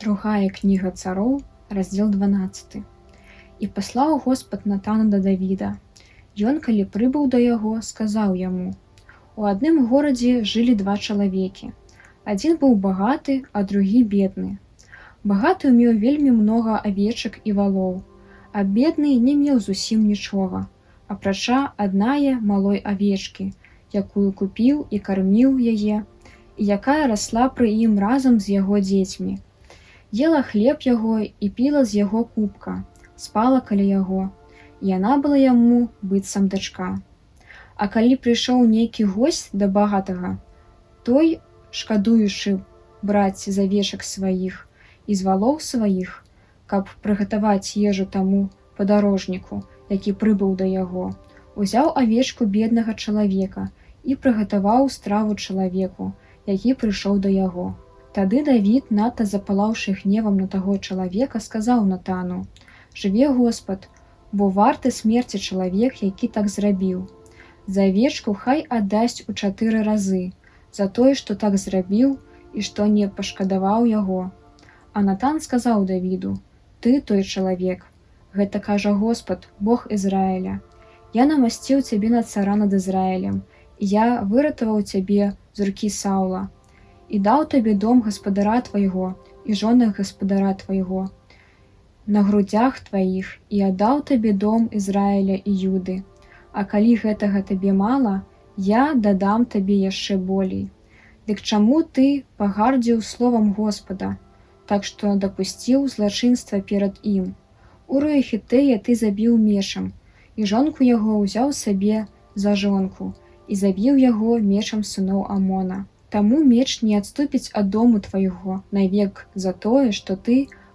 Другая книга цароў, раздзел 12. І паслаў Господ Натана да Давіда. Ён, калі прыбыў да яго, сказаў яму: у адным горадзе жылі два чалавекі. Адзін быў багаты, а другі бедны. Багаты меў вельмі многа авечак і валоў, а бедны не меў зусім нічога, апрача аднае малой авечкі, якую купіў і карміў яе, і якая расла пры ім разам з яго дзецьмі. Ела хлеб яго і піла з яго кубка, спала каля яго, і яна была яму быццам дачка. А калі прыйшоў нейкі госць да багатага, той, шкадуючы браць з авечак сваіх і з валоў сваіх, каб прыгатаваць ежу таму падарожніку, які прыбыў да яго, узяў авечку беднага чалавека і прыгатаваў страву чалавеку, які прыйшоў да яго. Тады Давід, надта запалаўшы гневам на таго чалавека, сказаў Натану: «Жыве Господ, бо варты смерці чалавек, які так зрабіў. За авечку хай аддасць у 4 разы, за тое, што так зрабіў і што не пашкадаваў яго». А Натан сказаў Давіду: «Ты той чалавек. Гэта кажа Господ, Бог Ізраіля. Я намасціў цябе на цара над Ізраілем, і я выратаваў цябе з рукі Саула, і даў табе дом гаспадара твайго і жонах гаспадара твайго на грудях тваіх, і аддаў табе дом Ізраіля і Юды. А калі гэтага табе мала, я дадам табе яшчэ болей. Дык чаму ты пагардзіў словам Господа, так што дапусціў злачынства перад ім? Урыя Хітэя ты забіў мечам, і жонку яго ўзяў сабе за жонку, і забіў яго мечам сыноў Амона. Таму меч не адступіць ад дому твайго навек за тое, што ты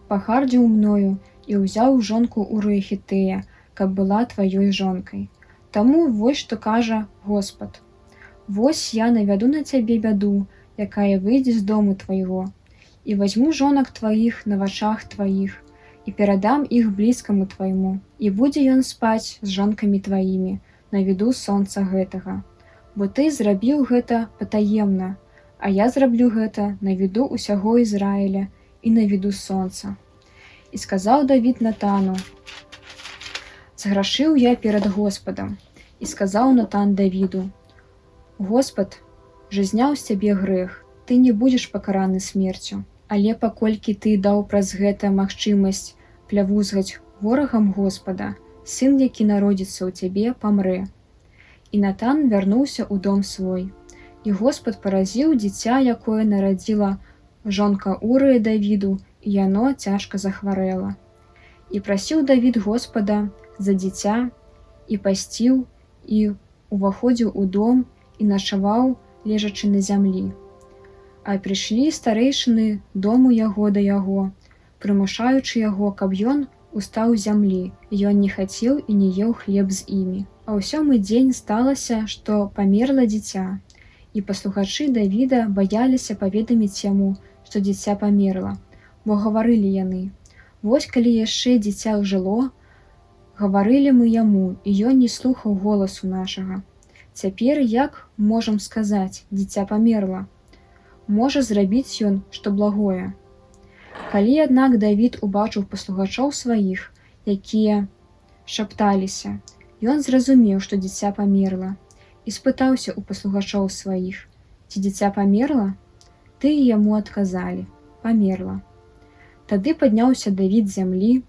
пагардзіў мною і ўзяў жонку Урыя Хітэя, каб была тваёй жонкай. Таму вось што кажа Господ: вось я навяду на цябе бяду, якая выйдзе з дому твайго, і вазьму жонак тваіх на вачах тваіх, і перадам іх блізкаму твайму, і будзе ён спаць з жонкамі тваімі на віду сонца гэтага. Бо ты зрабіў гэта патаемна, а я зраблю гэта на віду ўсяго Ізраіля і на віду сонца». І сказаў Давід Натану: «Зграшыў я перад Господам». І сказаў Натан Давіду: «Господ жа зняў з цябе грэх, ты не будзеш пакараны смерцю. Але паколькі ты даў праз гэта магчымасць плявузгаць ворагам Господа, сын, які народзіцца ў цябе, памрэ». І Натан вярнуўся ў дом свой. І Господ паразіў дзіця, якое нарадзіла жонка Урыя Давіду, і яно цяжка захварэла. І прасіў Давід Господа за дзіця, і пасціў, і уваходзіў у дом, і начаваў, лежачы на зямлі. А прыйшлі старэйшыны дому яго да яго, прымушаючы яго, каб ён устаў з зямлі. Ён не хацеў і не еў хлеб з імі. А ў 7-й дзень сталася, што памерла дзіця, і паслухачы Давіда баяліся паведаміць яму, што дзіця памерла, бо гаварылі яны: «Вось калі яшчэ дзіця жыло, гаварылі мы яму, і ён не слухаў голасу нашага. Цяпер як можам сказаць: дзіця памерла? Можа зрабіць ён што благое». Калі, аднак, Давід убачыў паслухачоў сваіх, якія шапталіся, ён зразумеў, што дзіця памерла, і спытаўся ў паслухачоў сваіх: «Ці дзіця памерла?» Тыя яму адказалі: «Памерла». Тады падняўся Давід з зямлі,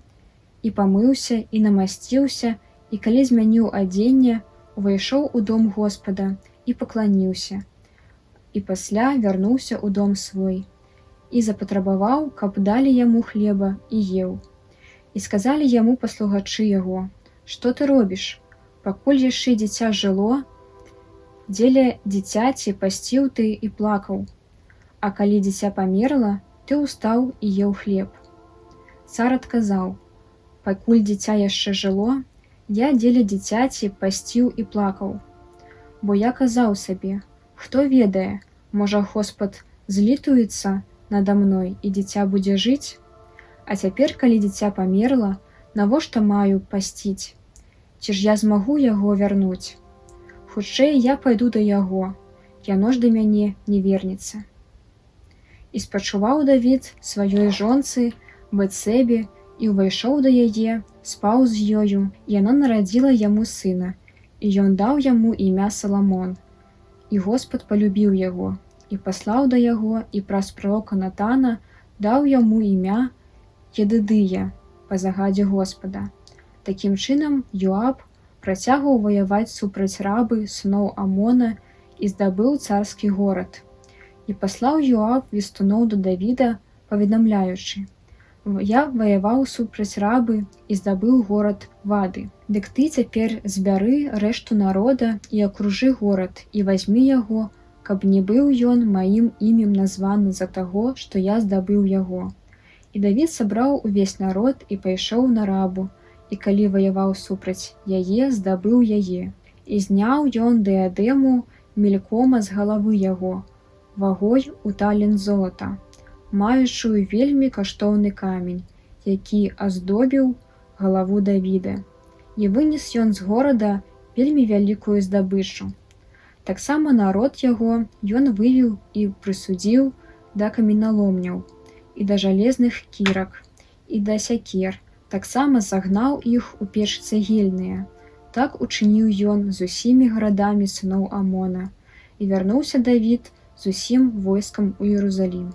і памыўся, і намасціўся, і калі змяніў адзенне, увайшоў у дом Господа і пакланіўся, і пасля вярнуўся ў дом свой, і запатрабаваў, каб далі яму хлеба, і еў. І сказалі яму паслухачы яго: «Што ты робіш? Пакуль яшчэ дзіця жыло, дзеля дзіцяці пасціў ты і плакаў, а калі дзіця памерла, ты ўстаў і еў хлеб». Цар адказаў: «Пакуль дзіця яшчэ жыло, я дзеля дзіцяці пасціў і плакаў. Бо я казаў сабе: хто ведае, можа Господ злітуецца нада мной, і дзіця будзе жыць? А цяпер, калі дзіця памерла, навошта маю пасціць? Ці ж я змагу яго вярнуць? Хутчэй я пайду да яго, яно ж да мяне не вернецца». І спачуваў Давід сваёй жонцы Бэцэбе і ўвайшоў да яе, спаў з ёю, і яна нарадзіла яму сына, і ён даў яму імя Саламон. І Господ палюбіў яго, і паслаў да яго, і праз прарока Натана даў яму імя Едыдыя па загадзе Господа. Такім чынам Йоаб працягваў ваяваць супраць рабы сыноў Амона і здабыў царскі горад. І паслаў Йоаб вестуноў да Давіда, паведамляючы: «Я ваяваў супраць рабы і здабыў горад Вады. Дык ты цяпер збяры рэшту народа і акружы горад, і вазьмі яго, каб не быў ён маім імем названы за таго, што я здабыў яго». І Давід сабраў увесь народ і пайшоў на рабу, і калі ваяваў супраць яе, здабыў яе. І зняў ён дыадэму мелькома з галавы яго, вагой у талент золата, маючую вельмі каштоўны камень, які аздобіў галаву Давіда. І вынес ён з горада вельмі вялікую здабычу. Таксама народ яго ён вывеў і прысудзіў да каменяломняў, і да жалезных кірак, і да сякер, таксама загнаў іх у печы цагельныя. Так учыніў ён з усімі гарадамі сыноў Амона, і вярнуўся Давід з усім войскам у Іерусалім.